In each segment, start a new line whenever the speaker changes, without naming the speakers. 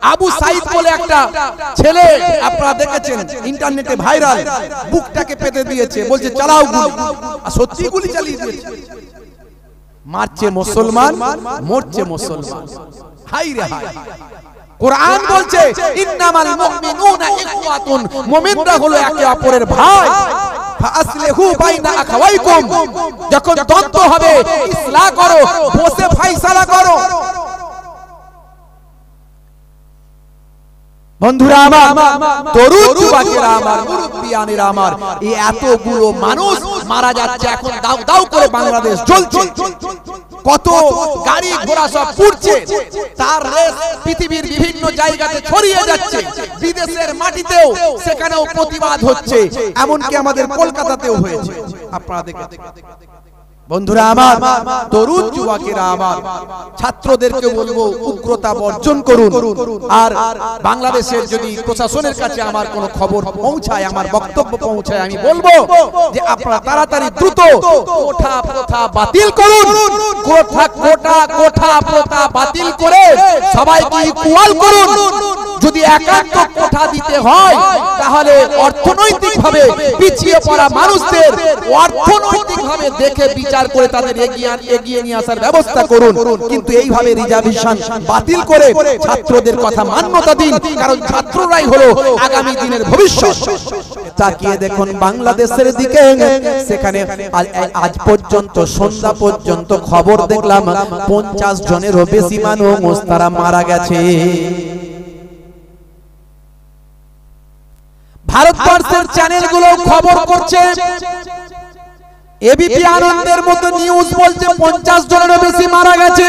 আবু সাইদ বলে একটা ছেলে আপনারা দেখেছেন ইন্টারনেটে ভাইরাল, বুকটাকে পেতে দিয়েছে, বলছে চালাও গুলি, আর সত্যি গুলি চালিয়ে দিয়েছে। মারছে মুসলমান, মরছে মুসলমান। হাই রে হাই, কোরআন বলছে ইন্নামাল মুমিনুনা ইখওয়াতুন, মুমিনরা হলো একে অপরের ভাই। ফাসলিহু বাইনা আখাওয়াইকুম, যখন দ্বন্দ্ব হবে ইসলাহ করো, বসে ফয়সালা করো। বন্ধুরা আমার, তরুণ যুবকেরা আমার, মুরব্বিয়ানেরা আমার, এই এতগুলো মানুষ মারা যাচ্ছে এখন, দাও দাও করে বাংলাদেশ জ্বলছে, কত গাড়ি ঘোড়া সব পুড়ছে, তার রেস পৃথিবীর বিভিন্ন জায়গাতে ছড়িয়ে যাচ্ছে, বিদেশের মাটিতেও সেখানেও প্রতিবাদ হচ্ছে, এমনকি আমাদের কলকাতাতেও হয়েছে। আপনারা দেখেছেন। বন্ধুরা আমার, তরুণ যুবকেরা আমার, ছাত্রদেরকে বলবো উগ্রতা বর্জন করুন। আর বাংলাদেশের যদি প্রশাসনের কাছে আমার কোনো খবর পৌঁছায়, আমার বক্তব্য পৌঁছায়, আমি বলবো যে আপনারা তাড়াতাড়ি দ্রুত কোঠা প্রথা বাতিল করুন, কোঠা প্রথা বাতিল করে সবাইকে ইকুয়াল করুন। যদি একান্ত কোঠা দিতে হয় তাহলে অর্থনৈতিকভাবে পিছিয়ে পড়া মানুষদের অর্থনৈতিকভাবে দেখে বিচার করে তাদের এগিয়ে নিয়ে আসার ব্যবস্থা করুন। কিন্তু এইভাবে রিজার্ভেশন বাতিল করে ছাত্রদের কথা মান্যতা দিন, কারণ ছাত্ররাই হলো আগামী দিনের ভবিষ্যৎ। তাকিয়ে দেখুন বাংলাদেশের দিকে, সেখানে আজ পর্যন্ত সন্ধ্যা পর্যন্ত খবর দেখলাম 50 জনেরও বেশি মানুষ তারা মারা গেছে। ভারতবর্ষের চ্যানেলগুলো খবর করছে, এবিপি আনন্দের মতো নিউজ বলছে 50 জনেরও বেশি মারা গেছে,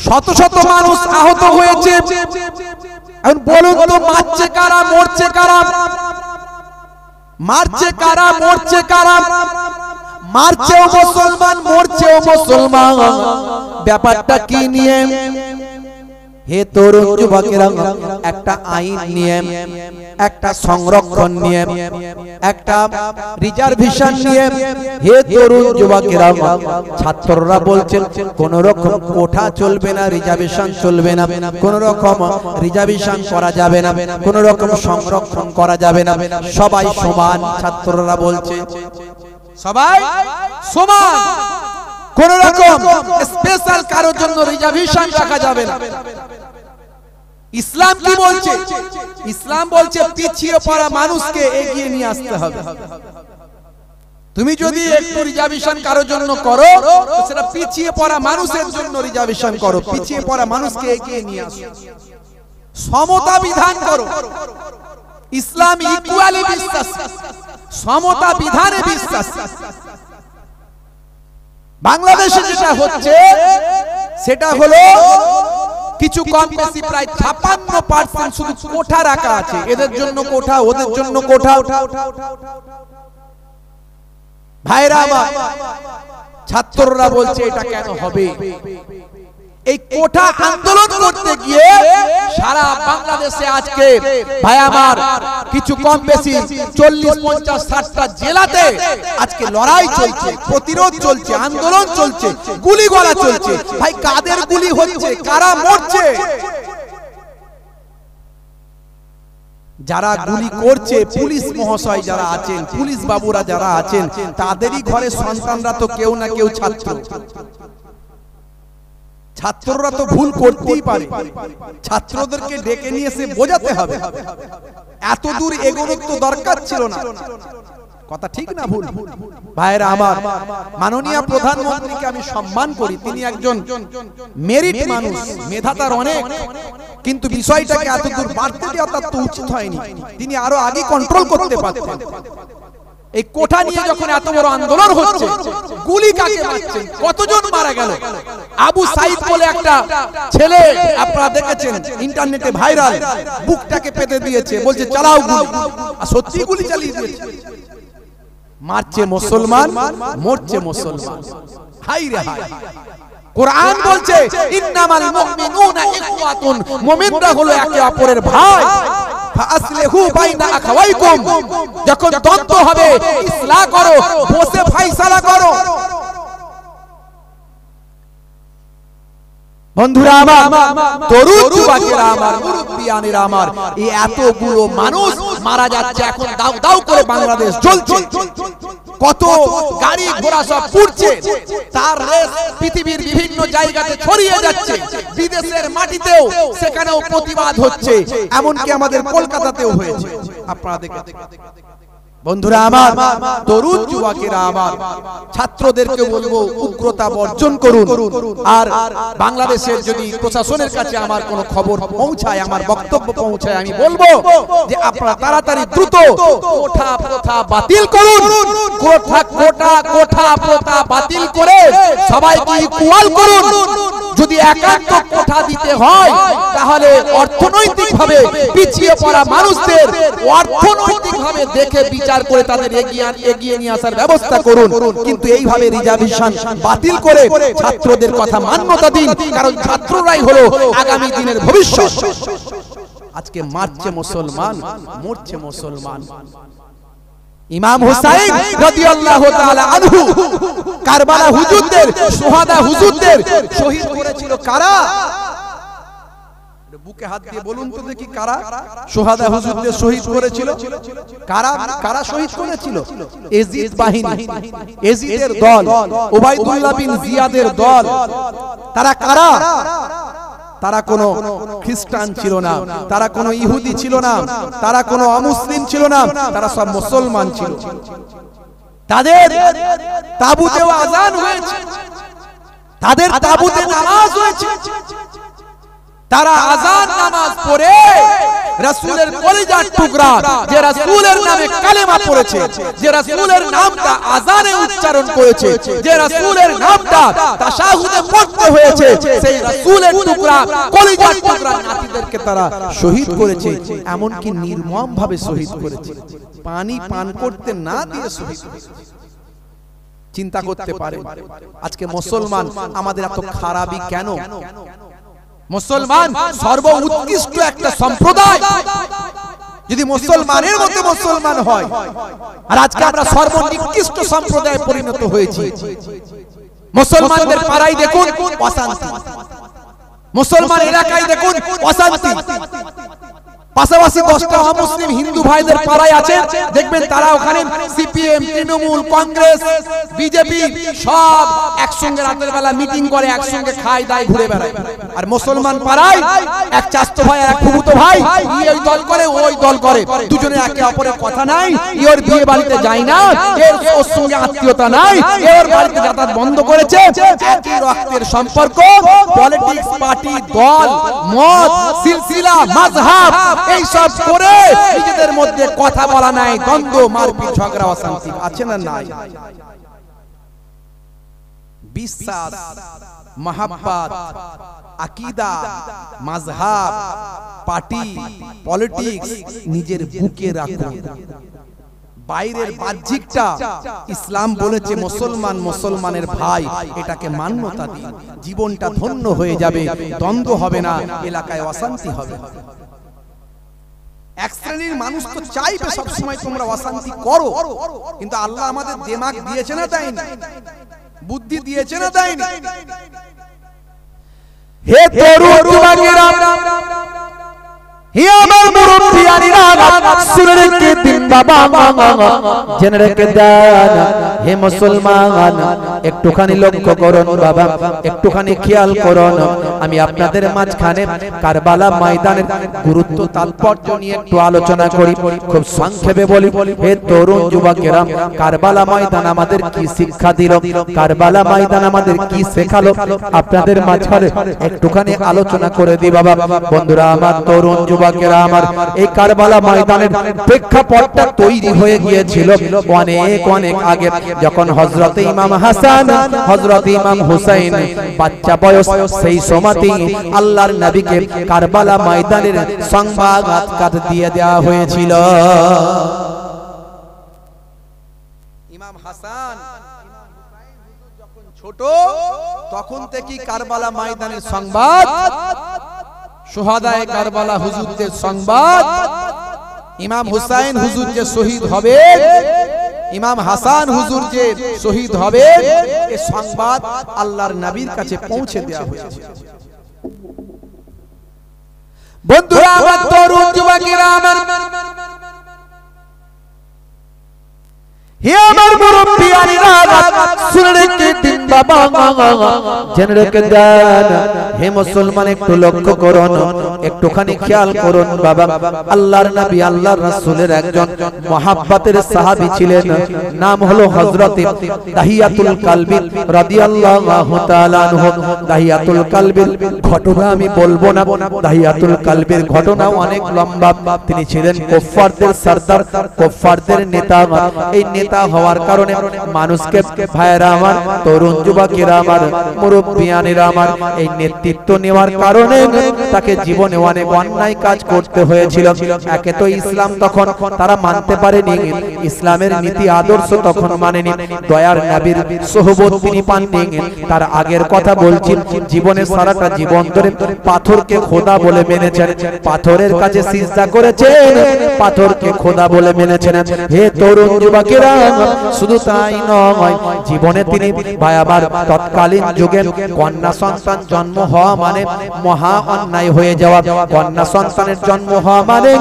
শত শত মানুষ আহত হয়েছে। এখন বলুন তো, মারছে কারা, মরছে কারা? মারছে কারা, মরছে কারা? মারছেও মুসলমান, মরছেও মুসলমান। ব্যাপারটা কি নিয়ে? হে তরুণ যুবকেরা, একটা আইন নিয়ে, একটা সংরক্ষণ নিয়ে, একটা রিজার্ভেশন নিয়ে, হে তরুণ যুবকেরা, ছাত্ররা বলছেন কোন রকম কোঠা চলবে না, রিজার্ভেশন চলবে না, কোন রকম রিজার্ভেশন করা যাবে না, কোন রকম সংরক্ষণ করা যাবে না, সবাই সমান। ছাত্ররা বলছে সবাই সমান, কোন রকম স্পেশাল কারোর জন্য রিজার্ভেশন রাখা যাবে না। ইসলাম কি বলছে? ইসলাম বলছে পিছিয়ে পড়া মানুষকে এগিয়ে নিয়ে আসতে হবে। তুমি যদি একটু রিজার্ভেশন কারোর জন্য করো, সেটা পিছিয়ে পড়া মানুষের জন্য রিজার্ভেশন করো, পিছিয়ে পড়া মানুষকে এগিয়ে নিয়ে আসো, সমতা বিধান করো। ইসলাম ইকুয়ালি বিশ্বাস, সমতা বিধানে বিশ্বাস। বাংলাদেশে যেটা হচ্ছে সেটা হলো কিছু কম বেশি প্রায় 56% শুধু কোঠা রাখা আছে, এদের জন্য কোঠা, ওদের জন্য কোঠা। ভাইরা আমার, ছাত্ররা বলছে এটা কেন হবে? এই কোঠা আন্দোলন করতে গিয়ে সারা বাংলাদেশে আজকে ভাই আমার কিছু কম বেশি 40, 50, 60টা জেলাতে আজকে লড়াই চলছে, প্রতিরোধ চলছে, আন্দোলন চলছে, গুলি গলা চলছে। ভাই কাদের গুলি হচ্ছে, কারা মরছে? যারা গুলি করছে পুলিশ মহাশয় যারা আছেন, পুলিশ বাবুরা যারা আছেন, তাদেরই ঘরে সন্তানরা তো কেউ না কেউ ছাত্র। ছাত্ররা তো ভুল করতেই পারে, ছাত্রদেরকে ডেকে নিয়ে এসে বোঝাতে হবে। এত দূর এগোনোর তো দরকার ছিল না। কথা ঠিক না ভুল? ভাইরা আমার, মাননীয় প্রধানমন্ত্রীকে আমি সম্মান করি, তিনি একজন মেরিট মানুষ, মেধা তার অনেক, কিন্তু বিষয়টাকে এত দূর বাড়তে দেওয়া তার তো উচিত হয়নি। তিনি আরো আগে কন্ট্রোল করতে পারতেন। এই কোঠা নিয়ে যখন এত বড় আন্দোলন হচ্ছে, গুলি কাকে মারছেন, কতজন মারা গেল? আবু সাইদ বলে একটা ছেলে আপনারা দেখেছেন ইন্টারনেটে ভাইরাল, বুকটাকে পেতে দিয়েছে, বলছে চালাও গুলি, আর সত্যি গুলি চালিয়ে দিয়েছে। মারছে মুসলমান, মরছে মুসলমান। হাই রে হাই, কোরআন বলছে ইন্নামাল মুমিনুনা ইখওয়াতুন, মুমিনরা হলো একে অপরের ভাই। ফাসলিহু বাইনা আখাওয়াইকুম, যখন দ্বন্দ্ব হবে ইসলাহ করো, বসে ফয়সালা করো। বন্ধুরা আমার, তরুণ যুবকেরা আমার, মুরব্বিয়ানেরা আমার, এই এতগুলো মানুষ মারা যাচ্ছে, এখন দাউ দাউ করে বাংলাদেশ জ্বলছে, কত গাড়ি ঘোড়া সব পুড়ছে, তার রেস পৃথিবীর বিভিন্ন জায়গাতে ছড়িয়ে যাচ্ছে, বিদেশের মাটিতেও সেখানেও প্রতিবাদ হচ্ছে, এমনকি আমাদের কলকাতাতেও হয়েছে, আপনারা দেখেছেন। বন্ধুরা আমার, তরুণ যুবকেরা আমার, ছাত্রদেরকে বলবো উগ্রতা বর্জন করুন। আর বাংলাদেশের যদি প্রশাসনের কাছে আমার কোনো খবর পৌঁছায়, আমার বক্তব্য পৌঁছায়, আমি বলবো যে আপনারা তাড়াতাড়ি দ্রুত কোঠা প্রথা বাতিল করুন, কোঠা প্রথা বাতিল করে সবাইকে ইকুয়াল করুন। যদি একান্ত কোঠা দিতে হয় তাহলে অর্থনৈতিকভাবে পিছিয়ে পড়া মানুষদের অর্থনৈতিকভাবে দেখে বিচার করে তাদের এগিয়ে নিয়ে আসার ব্যবস্থা করুন, কিন্তু এইভাবে রিজার্ভেশন বাতিল করে ছাত্রদের কথা মান্যতা দিন, কারণ ছাত্ররাই হলো আগামী দিনের ভবিষ্যৎ। আজকে মারছে মুসলমান, মরছে মুসলমান। ইমাম হুসাইন রাদিয়াল্লাহু তাআলা আনহু কারবালা হুজুরদের, শুহাদা হুজুরদের শহীদ করেছিল কারা? বুকে হাত দিয়ে বলুন তো দেখি, কারা শুহাদা হুজুরদের শহীদ করেছিল? কারা শহীদ করেছিল? এজিদ বাহিনী, এজিদের দল, উবাইদুল্লাহ বিন জিয়াদের দল। তারা কারা? তারা কোনো খ্রিস্টান ছিল না, তারা কোনো ইহুদি ছিল না, তারা কোনো অমুসলিম ছিল না, তারা সব মুসলমান ছিল। তাদের তাবুতেও আযান হয়েছে, তাদের তাবুতে নামাজ হয়েছে। তারা আযান নামাজ পড়ে রাসূলের কলিজার টুকরা, যে রাসূলের নামে কালেমা পড়েছে, যে রাসূলের নামটা আযানে উচ্চারণ করেছে, যে রাসূলের নামটা তাশাহুদে পড়তে হয়েছে, সেই রাসূলের টুকরা, কলিজার টুকরা নাতিদেরকে তারা শহীদ করেছে, এমন কি নির্মম ভাবে শহীদ করেছে, পানি পান করতে না দিয়ে শহীদ করেছে। চিন্তা করতে পারে আজকে মুসলমান আমাদের এত খারাপই কেন? মুসলমান সর্ব উৎকৃষ্ট একটা সম্প্রদায়, যদি মুসলমানের মধ্যে মুসলমান হয়, আর আজকে আমরা সর্বনিকৃষ্ট সম্প্রদায়ে পরিণত হয়েছি। মুসলমানদের পাড়ায় দেখুন অশান্তি, মুসলমান এলাকায় দেখুন অশান্তি, পাশাপাশি 10টা অমুসলিম হিন্দু ভাইদের পাড়ায় আছে, দেখবেন তারা ওখানে সিপিএম, তৃণমূল, কংগ্রেস, বিজেপি সব একসঙ্গে রাতের বেলা মিটিং করে, একসঙ্গে খায় দায় ঘুরে বেড়ায়। আর মুসলমান পাড়ায় এক চাচতো ভাই আর এক ফুফুতো ভাই, এই দল করে ওই দল করে, দুজনে একে অপরের কথা নাই, এর বিয়ে বাড়িতে যায় না, এর ওর সঙ্গে আত্মীয়তা নাই, এর বাড়িতে যাতায়াত বন্ধ করেছে, একই রক্তের সম্পর্ক, পলিটিক্স, পার্টি, দল, মত, সিলসিলা, মাযহাব এই সব করে নিজেদের মধ্যে কথা বলা নাই, দ্বন্দ্ব, মারপিট, ঝগড়া, অশান্তি আছে না নাই? বিশ্বাস, মহব্বত, আকীদা, মাযহাব, পার্টি, পলিটিক্স নিজের বুকে রাখুন। বাইরের বাহ্যিকটা ইসলাম বলেছে মুসলমান মুসলমানের ভাই, এটাকে মান্যতা দিন, জীবনটা ধন্য হয়ে যাবে, দ্বন্দ্ব হবে না, এলাকায় অশান্তি হবে। এক শ্রেণীর মানুষ তো চাইবে সবসময় তোমরা অশান্তি করো, কিন্তু আল্লাহ আমাদের দিমাগ দিয়েছে না দেয়নি, বুদ্ধি দিয়েছে না দেয়নি? হে তরুণ যুবকেরা, হে আমার মুরব্বিয়ানেরা, শুনে রেখে দিন বাবা, জেনে রেখে দেন হে মুসলমান, একটুখানি লক্ষ্য করুন বাবা, একটুখানি খেয়াল করুন। আমি আপনাদের মাঝখানে কারবালা ময়দানের গুরুত্ব, তাৎপর্য নিয়ে একটু আলোচনা করি, খুব সংক্ষেপে বলি। হে তরুণ যুবকেরা, কারবালা ময়দান আমাদের কি শিক্ষা দিল, কারবালা ময়দান আমাদের কি শেখালো, আপনাদের মাঝখানে একটুখানি আলোচনা করে দিই বাবা। বন্ধুরা আমার, তরুণ যুবকেরা আমার, এই কারবালা ময়দানের প্রেক্ষাপটটা তৈরি হয়ে গিয়েছিল অনেক অনেক আগে, যখন হযরত ইমাম হাসান, হযরত ইমাম হুসাইন বাচ্চা বয়স, সেই সময়তেই আল্লাহর নবীকে কারবালা ময়দানের সংবাদ দিয়ে দেওয়া হয়েছিল। ইমাম হাসান, ইমাম হুসাইন যখন ছোট, তখন থেকেই কারবালা ময়দানের সংবাদ, শুহাদায়ে কারবালা হুজুরদের সংবাদ, ইমাম হুসাইন হুজুর যে শহীদ হবে, ইমাম হাসান হুজুর যে শহীদ হবে, এই সংবাদ আল্লাহর নবীর কাছে পৌঁছে দেওয়া হয়েছে। বন্ধুরা আমার, তরুণ যুবকেরা আমার, হে আমার মুরব্বিয়ানিরা, শুনে রেখে দিন বাবা, জেনে রেখে দেন। হে মুসলমান, একটু লক্ষ্য করুন, একটুখানি খেয়াল করুন বাবা। আল্লাহর নবী আল্লাহর রাসূলের একজন মুহাব্বতের সাহাবী ছিলেন, নাম হলো হযরত দাহিয়াতুল কালবি রাদিয়াল্লাহু তাআলা আনহু। দাহিয়াতুল কালবির ঘটনা আমি বলবো না, দাহিয়াতুল কালবির ঘটনা অনেক লম্বা। তিনি ছিলেন কুফফারদের সরদার, কুফফারদের নেতা। এই নেতা হওয়ার কারণে মানুষকে, ভাইরা আমার, তরুণ যুবকেরা আমার, মুরব্বিয়ানেরা আমার, এই নেতৃত্ব নেওয়ার কারণে তাকে জীবনে অনেক অন্যায় কাজ করতে হয়েছিল। একে তো ইসলাম তখন তারা মানতে পারেনি, ইসলামের নীতি আদর্শ তখন মানেনি, দয়ার নবীর সোহবত তিনি পাননি। তার আগের কথা বলছি, জীবনে সারাটা জীবন ধরে পাথরকে খোদা বলে মেনেছেন, পাথরের কাছে সিজদা করেছেন, পাথরকে খোদা বলে মেনেছেন। হে তরুণ যুবকেরা, শুধু তাই নয়, জীবনে তিনি ভাইবার তৎকালীন যুগে কন্যা সন্তান জন্ম হওয়া মানে মহা অন্যায় হয়ে যাওয়া। কন্যা সন্তানের জন্ম হওয়া মানে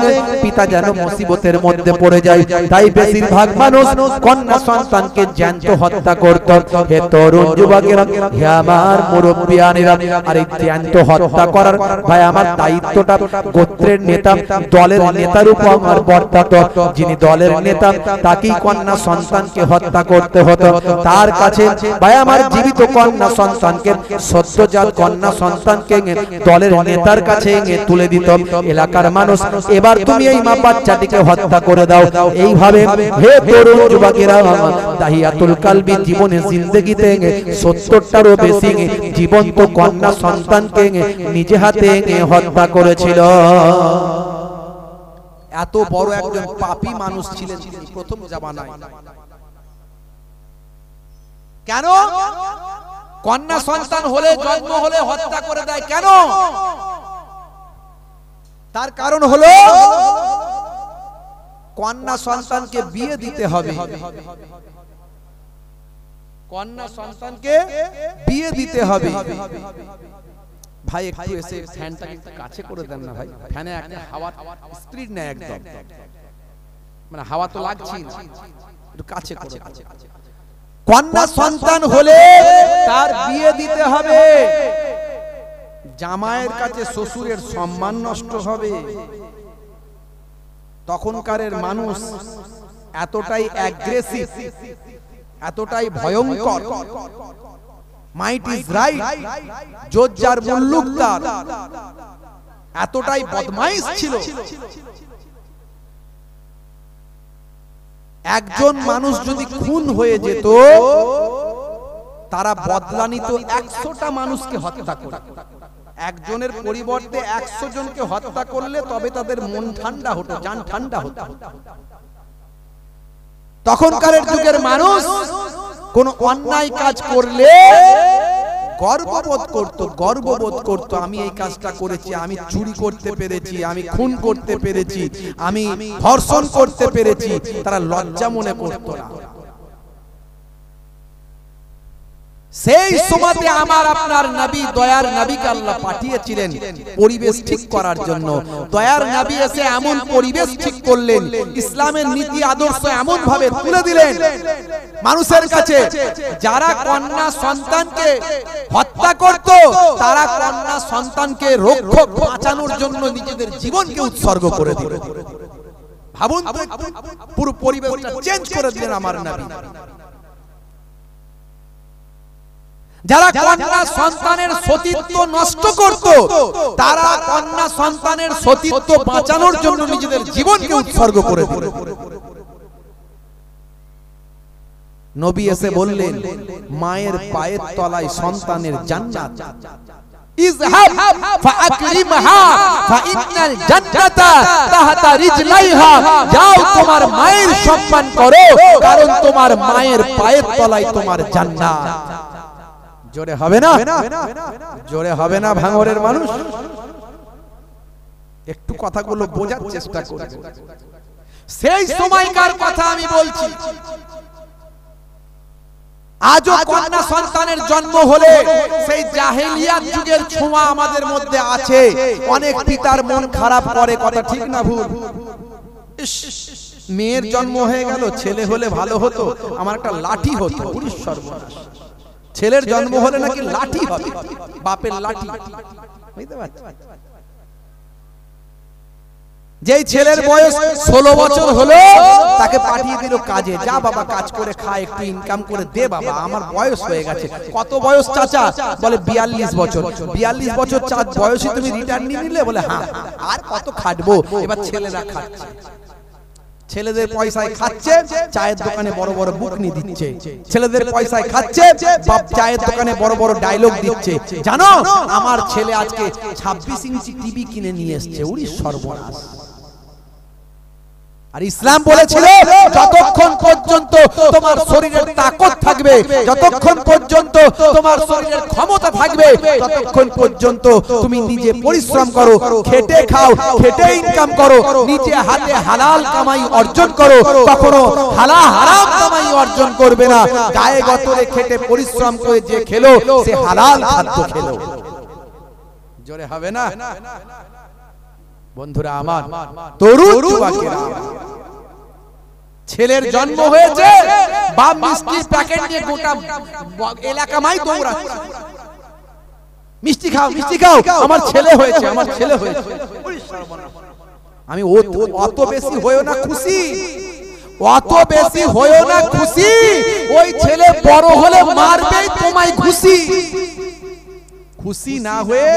পিতা যেন মুসিবতের মধ্যে পড়ে যায়, তাই বেশিরভাগ মানুষ কন্যা সন্তানকে জ্যান্ত হত্যা করত। হে তরুণ যুবকেরা, হে আমার মুরব্বিয়ানেরা, আর এই জ্যান্ত হত্যা করার ভাই আমার দায়িত্বটা গোত্রের নেতা, দলের নেতার উপর বর্তাত। যিনি দলের নেতা, তাকেই কন্যা সন্তানকে হত্যা করতে হতো। তার কাছে ভাই আমার জীবিত কন্যা সন্তানকে, সদ্যজাত কন্যা সন্তানকে দলের নেতার কাছে তুলে দিত। এলাকার মানুষ, এবার তুমি এই মা বাচ্চাটিকে হত্যা করে দাও। এইভাবে হে তরুণ যুবকেরা, দাহিয়াতুল কালবি জীবনে জিন্দেগিতে 70টারও বেশি জীবন্ত কন্যা সন্তানকে নিজে হাতে হত্যা করেছিল। এত বড় একজন পাপী মানুষ ছিলেন তিনি প্রথম জামানায়। কেন কন্যা সন্তান হলে, জন্ম হলে হত্যা করে দেয়? কেন? তার কারণ হলো কন্যা সন্তানকে বিয়ে দিতে হবে, কন্যা সন্তানকে বিয়ে দিতে হবে। ভাই একটু এসে ফ্যানটা একটু কাছে করে দেন না ভাই, ফ্যানে একটা হাওয়া স্পিড নেয় একদম, মানে হাওয়া তো লাগছে না, একটু কাছে করে। কন্যা সন্তান হলে তার বিয়ে দিতে হবে, জামাইয়ের কাছে শ্বশুরের সম্মান নষ্ট হবে। তখনকারের মানুষ এতটাই অ্যাগ্রেসিভ, এতটাই ভয়ঙ্কর, মাইট ইজ রাইট, জোজ্জার মুল্লুকদার, এতটাই বদমাইশ ছিল। একজন মানুষ যদি খুন হয়ে যেত, তারা বদলা নিত 100টা মানুষকে হত্যা করে। একজনের পরিবর্তে 100 জনকে হত্যা করলে তবে তাদের মন ঠান্ডা হতো, জান ঠান্ডা হতো। তখনকার যুগের মানুষ কোন অন্যায় কাজ করলে গর্ববোধ করত, গর্ববোধ করত, আমি এই কাজটা করেছি, আমি চুরি করতে পেরেছি, আমি খুন করতে পেরেছি, আমি ধর্ষণ করতে পেরেছি। তারা লজ্জা মনে করত না। সেই সময়তে আমার আপনার নবী, দয়ার নবীকে আল্লাহ পাঠিয়েছিলেন পরিবেশ ঠিক করার জন্য। দয়ার নবী এসে এমন পরিবেশ ঠিক করলেন, ইসলামের নীতি আদর্শ এমন ভাবে তুলে দিলেন মানুষের কাছে, যারা কন্যা সন্তানকে হত্যা করত, তারা কন্যা সন্তানকে রক্ষক বাঁচানোর জন্য নিজেদের জীবনকে উৎসর্গ করে দিল। ভাবুন তো, পুরো পরিবেশটা চেঞ্জ করে দিলেন আমার নবী। যারা কন্যা সন্তানের সতীত্ব নষ্ট করত, তারা কন্যা সন্তানের সতীত্ব বাঁচানোর জন্য নিজেদের জীবনকে উৎসর্গ করে দিল। নবী এসে বললেন, মায়ের পায়ের তলায় সন্তানের জান্নাত। ইযহাব ফাআকরিমহা ফাইন্নাল জান্নাতা তাহতা রিজলাইহা। যাও, তোমার মায়ের সম্মান করো, কারণ তোমার মায়ের পায়ের তলায় তোমার জান্নাত। জোরে হবে না? জোরে হবে না ভাঙরের মানুষ? একটু কথাগুলো বোঝার চেষ্টা করুন। সেই সময়কার কথা আমি বলছি। আজও কন্যা সন্তানের জন্ম হলে সেই জাহেলিয়াত যুগের ছোঁয়া আমাদের মধ্যে আছে। অনেক পিতার মন খারাপ করে, কথা ঠিক না ভুল? মেয়ের জন্ম হয়ে গেল, ছেলে হলে ভালো হতো, আমার একটা লাঠি হতো। সর্বনাশ, ছেলের জন্ম হলে নাকি লাঠি হবে, বাপের লাঠি। বুঝতে পারছেন? যেই ছেলের বয়স 16 বছর হলো তাকে পাঠিয়ে দিল কাজে, যা বাবা কাজ করে খা, একটু ইনকাম করে দে বাবা, আমার বয়স হয়ে গেছে। কত বয়স চাচা? বলে 42 বছর। 42 বছর বয়সে তুমি রিটার্ন নিয়ে নিলে? বলে হ্যাঁ। আর কত খাটবো? এবার ছেলেরা খাচ্ছে, ছেলেদের পয়সায় খাচ্ছে, চায়ের দোকানে বড় বড় বুকনি দিচ্ছে। ছেলেদের পয়সায় খাচ্ছে, বাপ চায়ের দোকানে বড় বড় ডায়লগ দিচ্ছে। জানো আমার ছেলে আজকে 26 ইঞ্চি টিভি কিনে নিয়ে এসেছে। উড়ি সর্বনাশ। আর ইসলাম বলেছিল যতক্ষণ পর্যন্ত তোমার শরীরের তাকত থাকবে, যতক্ষণ পর্যন্ত তোমার শরীরের ক্ষমতা থাকবে, ততক্ষণ পর্যন্ত তুমি নিজে পরিশ্রম করো, খেটে খাও, খেটে ইনকাম করো, নিজে হাতে হালাল কামাই অর্জন করো। কখনো হারাম কামাই অর্জন করবে না। গায়ে গতরে খেটে পরিশ্রম করে যে খেলো সে হালাল খাদ্য খেলো। জোরে হবে না? বন্ধুরা আমার, তরুণ যুবকেরা, ছেলের জন্ম হয়েছে, বাপ মিষ্টির প্যাকেট নিয়ে গোটা এলাকায় দৌড়াচ্ছে, মিষ্টি খাও, মিষ্টি খাও, আমার ছেলে হয়েছে, আমার ছেলে হয়েছে। আমি অত বেশি হয়েও না খুশি, অত বেশি হয়েও না খুশি। ওই ছেলে বড় হলে মারবেই তোমায় খুশি। খুশি না হয়ে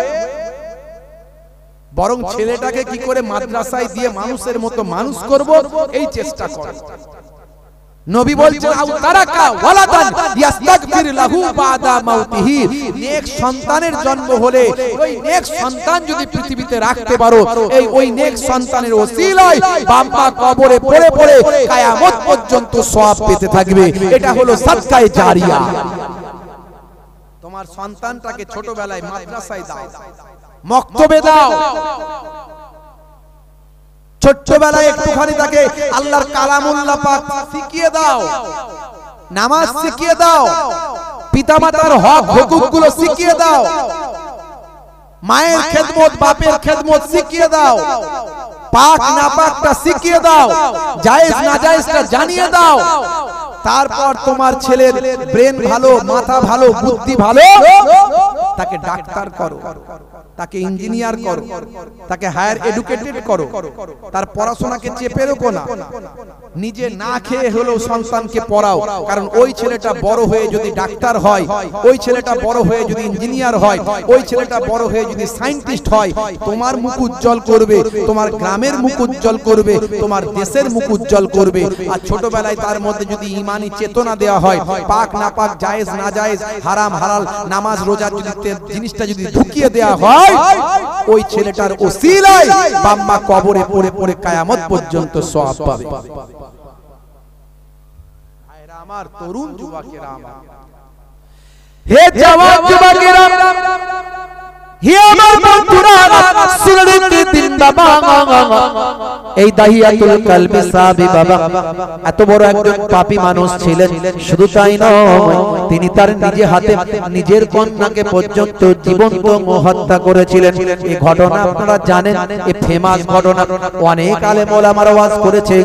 বরং ছেলেটাকে কি করে মাদ্রাসায় দিয়ে মানুষের মতো মানুষ করব, এই চেষ্টা কর। নবী বলছেন আও তারাকা ওয়ালাদান ইস্তাগফির লাহু বাদা মাউতিহি। নেক সন্তানের জন্ম হলে ওই নেক সন্তান যদি পৃথিবীতে রাখতে পারো, এই ওই নেক সন্তানের ওসিলায় বাপ মা কবরে পড়ে পড়ে কিয়ামত পর্যন্ত সওয়াব পেতে থাকবে। এটা হলো সাদকায়ে জারিয়া। তোমার সন্তানটাকে ছোটবেলায় মাদ্রাসায় দাও, মক্তবে দাও, ছোট্টবেলায় একটুখানি তাকে আল্লাহর কালামুল্লাহ পাক শিখিয়ে দাও, নামাজ শিখিয়ে দাও, পিতামাতার হক হুকুকগুলো শিখিয়ে দাও, মায়ের খেদমত বাপের খেদমত শিখিয়ে দাও, পাক নাপাকটা শিখিয়ে দাও, জায়েজ নাজায়েজটা জানিয়ে দাও। তারপর তোমার ছেলের ব্রেন ভালো, মাথা ভালো, বুদ্ধি ভালো, তাকে ডাক্তার করো, তাকে ইঞ্জিনিয়ার করো, তাকে হায়ার এডুকেটেড করো। তার পড়াশোনাকে চেপে রেখো না, নিজে না খেয়ে হলেও সন্তানকে পড়াও। কারণ ওই ছেলেটা বড় হয়ে যদি ডাক্তার হয়, ওই ছেলেটা বড় হয়ে যদি ইঞ্জিনিয়ার হয়, ওই ছেলেটা বড় হয়ে যদি সায়েন্টিস্ট হয়, তোমার মুখ উজ্জ্বল করবে, তোমার গ্রামের মুখ উজ্জ্বল করবে, তোমার দেশের মুখ উজ্জ্বল করবে। আর ছোটবেলায় তার মধ্যে যদি ইমানি চেতনা দেওয়া হয়, পাক না পাক, জায়েজ না জায়েজ, হারাম হালাল, নামাজ রোজা যদি জিনিসটা যদি ঢুকিয়ে দেওয়া হয়, ওই ছেলেটার ওসিলায় বাপ মা কবরে পড়ে পড়ে কিয়ামত পর্যন্ত সওয়াব পাবে। ভাইরা আমার, তরুণ যুবকেরা আমার, হে জওয়ান যুবকেরা, হে আমার বন্ধুরা, শুনে দিন বাবা, এই দাহিয়াতুল কলবি সাহাবী বাবা এত বড় একজন পাপী মানুষ ছিলেন। শুধু তাই নয়, তিনি তার নিজে হাতে নিজের কন্যাকে পর্যন্ত জীবন্ত হত্যা করেছিলেন। এই ঘটনা আপনারা জানেন, এই ফেমাস ঘটনা, অনেক আলেম ওলামারা ওয়াজ করেছে।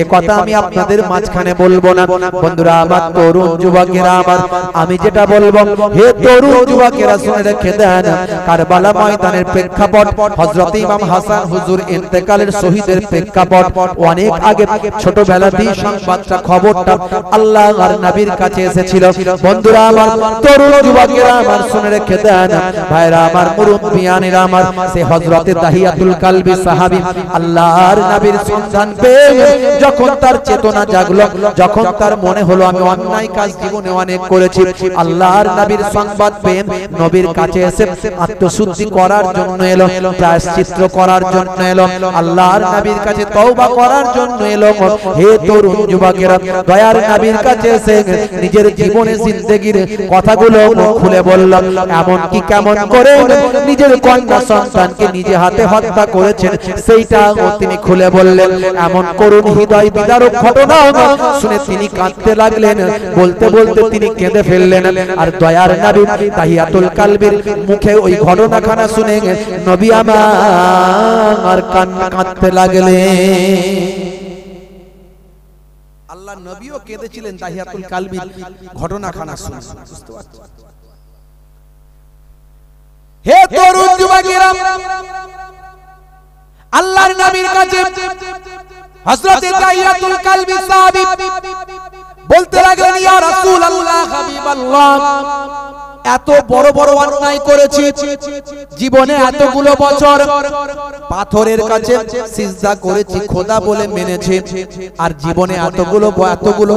এই কথা আমি আপনাদের মাঝখানে বলবো না। বন্ধুরা আমার, তরুণ যুবকেরা আমার, আমি যেটা বলবো, হে তরুণ যুবকেরা শুনে রেখে দেন, কারবালা ময়দানের প্রেক্ষাপট, হযরত ইমাম হাসান হুজুর ইন্তেকালের শহীদের প্রেক্ষাপট, অনেক আগে ছোটবেলাতেই সংবাদটা, খবরটা আল্লাহর নবীর কাছে এসেছিল। বন্ধুরা আমার, তরুণ যুবকেরা আমার, শুনে রেখে দেন, ভাইরা আমার, মুরব্বিয়ানেরা আমার, সে হযরতে দাহিয়াতুল কলবি সাহাবী আল্লাহর নবীর সন্ধান পেয়ে যখন তার চেতনা জাগলো, যখন তার মনে হলো আমি অন্যায় কাজ জীবনে অনেক করেছি, আল্লাহর নবীর সংবাদ পেয়ে নবীর কাছে এসে আত্মশুদ্ধি করার জন্য এলো, প্রায়শ্চিত্ত করার
করার জন্য এলো, আল্লাহর নবীর কাছে তওবা করার জন্য এলো। হে তরুণ যুবকেরা, দয়ার নবীর কাছে এসে নিজের জীবনের জিন্দেগির কথাগুলো খুলে বলল। এমন কি কেমন করে নিজের কন্যা সন্তানকে নিজে হাতে হত্যা করেছেন সেইটা তিনি খুলে বললেন। এমন করুণ হৃদয় বিদারক ঘটনা শুনে তিনি কাঁদতে লাগলেন। বলতে বলতে তিনি কেঁদে ফেললেন। আর দয়ার নবী তাহিয়াতুল কালবির মুখে ওই ঘটনাখানা শুনে নবী আমার কাঁদতে লাগলেন।
আল্লাহ নবীও কেঁদেছিলেন তাহিয়াতুল কালবির ঘটনাখানা শুনে। বুঝতে পারছেন? হে তরুণ যুবকেরা, আল্লাহর নবীর কাছে হযরত তাহিয়াতুল কালবি সাহাবী বলতে লাগলেন, ইয়া রাসূলুল্লাহ, হাবিবাল্লাহ, এত বড় বড় অন্যায় করেছি, জীবনে এতগুলো বছর পাথরের কাছে সিজদা করেছি, খোদা বলে মেনেছি, আর জীবনে এতগুলো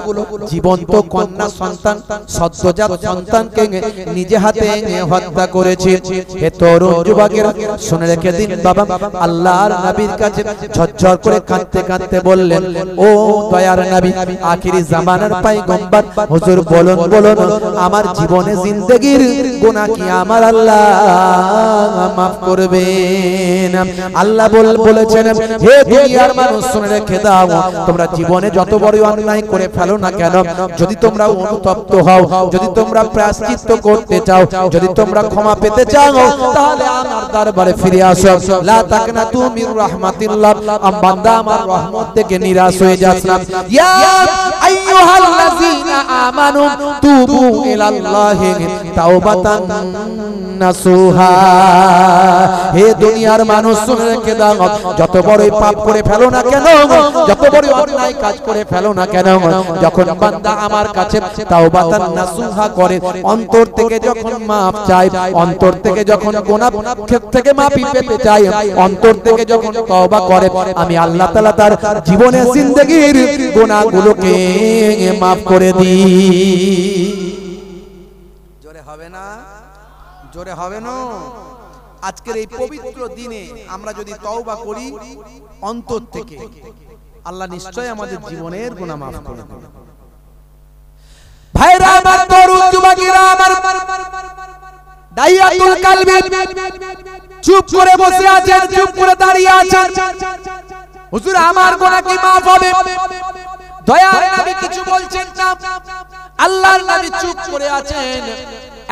জীবন্ত কন্যা সন্তান, সদ্যজাত সন্তানকে নিজে হাতে হত্যা করেছি। হে তরুণ যুবকেরা, শুনে রেখে দিন বাবা, আল্লাহর নবীর কাছে ঝরঝর করে কাঁদতে কাঁদতে বললেন, ও দয়ার নবী, আখিরি জামানার পয়গম্বর হুজুর, বলুন বলুন, আমার জীবনে জিন্দেগির গুনাহ কি আমার আল্লাহ মাফ করবেন? আল্লাহ বলেছেন, হে দুনিয়ার মানুষ, শুনে রেখে দাও, তোমরা জীবনে যত বড় অন্যায় করে ফেলো না কেন, যদি তোমরা অনুতপ্ত হও, যদি তোমরা প্রায়শ্চিত্ত করতে চাও, যদি তোমরা ক্ষমা পেতে চাও, তাহলে আমার দরবারে ফিরে আসো। লা তাকনাতু মির রাহমাতিল্লাহ, বান্দা আমার রহমত থেকে নিরাশ হয়ে যাস না। ইয়া আইয়ুহাল্লাযীনা আমানু তুবু ইলাল্লাহি তাওবাতান নাসুহা। হে দুনিয়ার মানুষ, শুনে রেখে দাও, যত বড়ই পাপ করে ফেলো না কেন, যত বড় অন্যায় কাজ করে ফেলো না কেন, যখন বান্দা আমার কাছে তাওবাতান নাসুহা করে, অন্তর থেকে যখন মাফ চায়, অন্তর থেকে যখন গুনাহ থেকে মাফি পেতে চায়, অন্তর থেকে যখন তওবা করে, আমি আল্লাহ তাআলা তার জীবনের জিন্দেগির গুনাহগুলোকে মাফ করে দিই। জোরে হবে না? জোরে হবে না? আজকের এই পবিত্র দিনে আমরা যদি তওবা করি অন্তর থেকে, আল্লাহ নিশ্চয়ই আমাদের জীবনের গুনাহ মাফ করে দেবেন। ভাইরা আমার, তরুণ যুবকেরা আমার, দাইয়াতুল কালবি চুপ করে বসে আছেন, চুপ করে দাঁড়িয়ে আছেন। হুজুর, আমার গুনাহ কি মাফ হবে? দয়ার নবী কিছু বলছেন না, আল্লাহর নবী চুপ করে আছেন,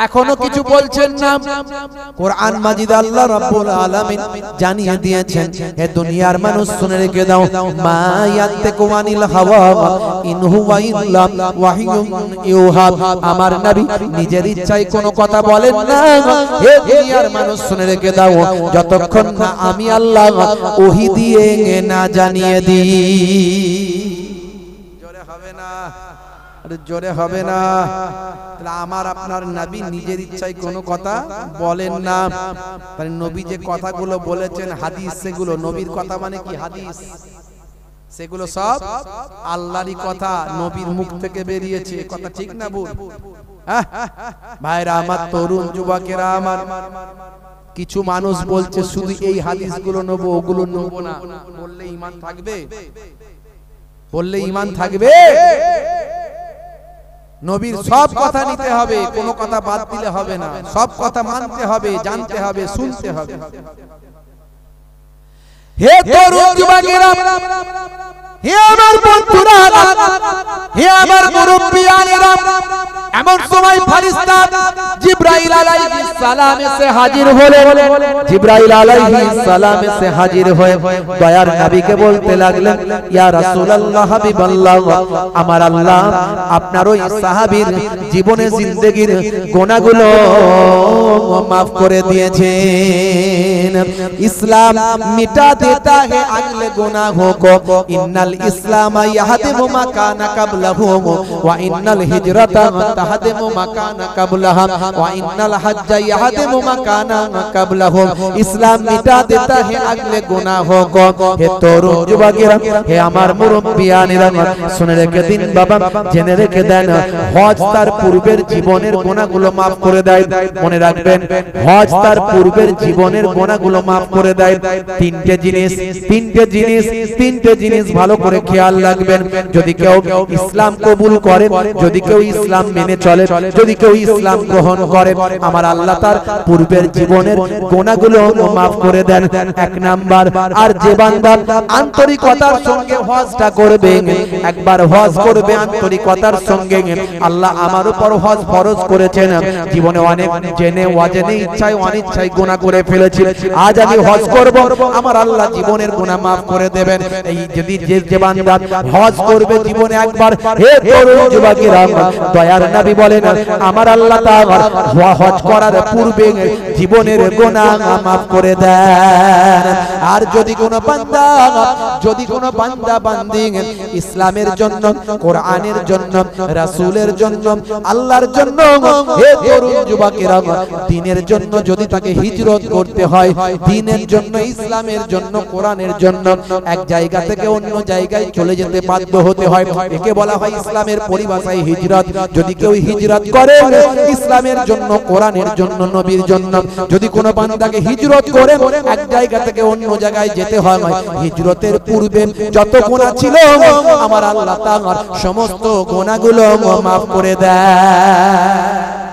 এখনো কিছু বলছেন না। কোরআন মাজিদ আল্লাহ রাব্বুল আলামিন জানিয়ে দিয়েছেন, হে দুনিয়ার মানুষ, শুনে রেখে দাও, মা ইয়ান্তিকু আনিল হাওয়া ইন হুয়া ইল্লা ওয়াহিয়ুন ইউহা। আমার নবী নিজের ইচ্ছায় কোনো কথা বলেন না। হে দুনিয়ার মানুষ, শুনে রেখে দাও, যতক্ষণ না আমি আল্লাহ ওহী দিয়ে না জানিয়ে দিই। জোরে হবে না? জোরে হবে না? তাহলে আমার আপনার নবী নিজের ইচ্ছায় কোনো কথা বলেন না। তাহলে নবী যে কথাগুলো বলেছেন হাদিস, সেগুলো নবীর কথা মানে কি হাদিস? সেগুলো সব আল্লাহরই কথা, নবীর মুখ থেকে বেরিয়েছে। কথা ঠিক না ভুল? ভাইরা আমার, তরুণ যুবকেরা আমার, কিছু মানুষ বলছে শুধু এই হাদিসগুলো নেবো, ওগুলো নেবো না। বললে ঈমান থাকবে? বললে ঈমান থাকবে? নবীর সব কথা নিতে হবে, কোনো কথা বাদ দিলে হবে না। সব কথা মানতে হবে, জানতে হবে, শুনতে হবে। হে তরুণ যুবকেরা, হে আমার বন্ধুরা, হে আমার মুরব্বিয়ানেরা, এমন সময় ফেরেশতা জিবরাইল আলাইহিস সালাম এসে হাজির হলেন। জিবরাইল আলাইহিস সালাম এসে হাজির হয়ে দয়ার নবীকে বলতে লাগলেন, ইয়া রাসূলুল্লাহ, হাবিবাল্লাহ, আমার আল্লাহ আপনার ওই সাহাবীর জীবনে জিন্দেগির গুনাহগুলো মাফ করে দিয়েছেন। ইসলাম মিটা দেতা হে আগলে গুনাহোं को, ইন্নাল ইসলাম ইয়াহদিমু মা কানা কাবলাহু ওয়া ইন্নাল হিজরাতা
তাহদিমু মাকানা কাবলাহা ওয়া ইন্নাল হাজ্জা ইয়াহদিমু মাকানা কাবলাহু ইসলাম মিটা দেতা হে আগলে গুনাহো কো হে তরুণ যুবকেরা হে আমার মুরব্বিয়ানেরা শুনে রেখে দিন বাবা জেনে রেখে দেন হজ তার পূর্বের জীবনের গুনাহগুলো maaf করে দেয় মনে রাখবেন হজ তার পূর্বের জীবনের গুনাহগুলো maaf করে দেয় তিনটে জিনিস ভালো করে খেয়াল রাখবেন যদি কেউ ইসলাম কবুল করে যদি কেউ ইসলাম মেনে চলে যদি কেউ ইসলাম গ্রহণ করে আমার আল্লাহ তার পূর্বের জীবনের গুনাহগুলো maaf করে দেন এক নাম্বার আর যে বান্দা আন্তরিকতার সঙ্গে হজটা করবে একবার হজ করবে আন্তরিকতার সঙ্গে আল্লাহ আমার উপর হজ ফরজ করেছেন জীবনে অনেক জেনে অজেনে ইচ্ছায় অনিচ্ছায় গুনাহ করে ফেলেছি আজ আমি হজ করব আমার আল্লাহ জীবনের গুনাহ maaf করে দেবেন এই যদি যে বান্দা হজ করবে জীবনে একবার হে তরুণ যুবকেরা দয়ার নবী বলেন আমার আল্লাহ তাআলা হজ করার পূর্বে জীবনের গুনাহ maaf করে দেন আর যদি কোনো বান্দা বান্দি ইসলামের জন্য কোরআনের জন্য রাসূলের জন্য আল্লাহর জন্য হে তরুণ যুবকেরা দ্বীনের জন্য যদি তাকে হিজরত করতে হয় দ্বীনের জন্য ইসলামের জন্য কোরআনের জন্য এক জায়গা থেকে অন্য জায়গায় চলে যেতে বাধ্য হতে হয় একে বলা হয় ইসলামের পরিভাষায় হিজরত যদি কেউ হিজরত করে ইসলামের জন্য কোরআনের জন্য নবীর জন্য যদি কোনো বান্দাকে হিজরত করে এক জায়গা থেকে অন্য জায়গায় যেতে হয় হিজরতের পূর্বে যত গুনাহ ছিল আমার আল্লাহ তাআলা সমস্ত গুনাহগুলো maaf করে দেয়